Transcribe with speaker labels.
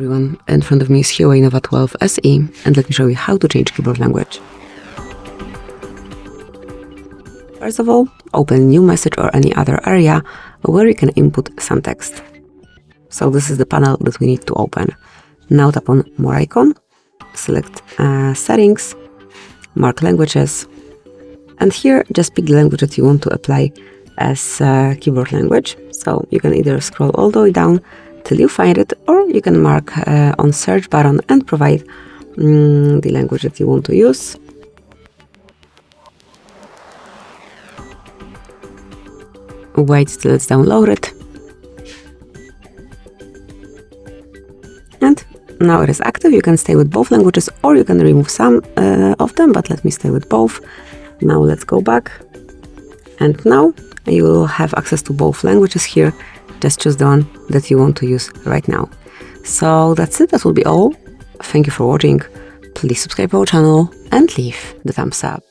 Speaker 1: Everyone, in front of me is Huawei Nova 12 SE, and let me show you how to change keyboard language. First of all, open new message or any other area where you can input some text. So this is the panel that we need to open. Now tap on More icon, select Settings, Mark Languages, and here just pick the language that you want to apply as keyboard language. So you can either scroll all the way down till you find it, or you can mark on search button and provide the language that you want to use. Wait till it's downloaded. And now it is active. You can stay with both languages or you can remove some of them, but let me stay with both. Now let's go back. And now you will have access to both languages here. Just choose the one that you want to use right now. So that's it. That will be all. Thank you for watching. Please subscribe to our channel and leave the thumbs up.